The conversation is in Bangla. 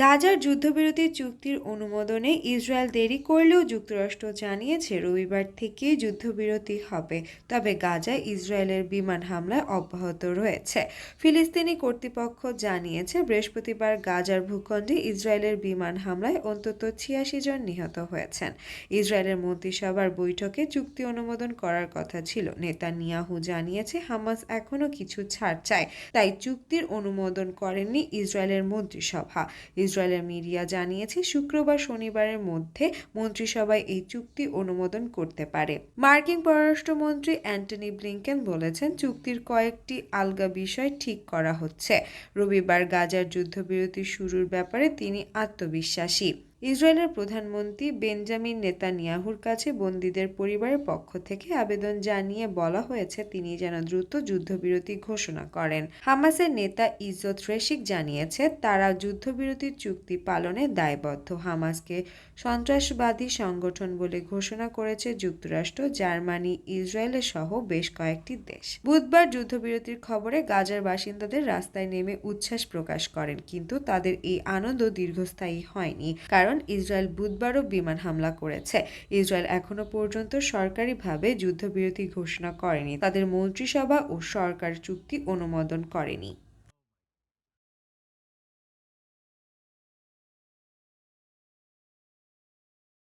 গাজার যুদ্ধবিরতি চুক্তির অনুমোদনে ইসরায়েল দেরি করলেও যুক্তরাষ্ট্র জানিয়েছে রবিবার থেকেই যুদ্ধবিরতি হবে, তবে গাজায় ইসরায়েলের বিমান হামলা অব্যাহত রয়েছে। ফিলিস্তিনি কর্তৃপক্ষ জানিয়েছে বৃহস্পতিবার গাজার ভূখণ্ডে ইসরায়েলের বিমান হামলায় অন্তত ৮৬ জন নিহত হয়েছেন। ইসরায়েলের মন্ত্রিসভার বৈঠকে চুক্তি অনুমোদন করার কথা ছিল। নেতানিয়াহু জানিয়েছে হামাস এখনও কিছু ছাড় চায়, তাই চুক্তির অনুমোদন করেননি ইসরায়েলের মন্ত্রিসভা। ইসরায়েলের মিডিয়া জানিয়েছে শুক্রবার শনিবারের মধ্যে মন্ত্রিসভায় এই চুক্তি অনুমোদন করতে পারে। মার্কিন পররাষ্ট্রমন্ত্রী অ্যান্টনি ব্লিংকেন বলেছেন চুক্তির কয়েকটি আলগা বিষয় ঠিক করা হচ্ছে। রবিবার গাজার যুদ্ধবিরতি শুরুর ব্যাপারে তিনি আত্মবিশ্বাসী। ইসরায়েলের প্রধানমন্ত্রী বেঞ্জামিন নেতানিয়াহুর কাছে বন্দীদের পরিবারের পক্ষ থেকে আবেদন জানিয়ে বলা হয়েছে তিনি যেন দ্রুত যুদ্ধবিরতি ঘোষণা করেন। হামাসের নেতা ইজ্জত রেশিক জানিয়েছে তারা যুদ্ধবিরতির চুক্তি পালনে দায়বদ্ধ। হামাসকে সন্ত্রাসবাদী সংগঠন বলে ঘোষণা করেছে যুক্তরাষ্ট্র, জার্মানি, ইসরায়েল সহ বেশ কয়েকটি দেশ। বুধবার যুদ্ধবিরতির খবরে গাজার বাসিন্দাদের রাস্তায় নেমে উচ্ছ্বাস প্রকাশ করেন, কিন্তু তাদের এই আনন্দ দীর্ঘস্থায়ী হয়নি, কারণ ইসরায়েল বুধবারও বিমান হামলা করেছে। ইসরায়েল এখনো পর্যন্ত সরকারিভাবে যুদ্ধবিরতি ঘোষণা করেনি, তাদের মন্ত্রিসভা ও সরকার চুক্তি অনুমোদন করেনি।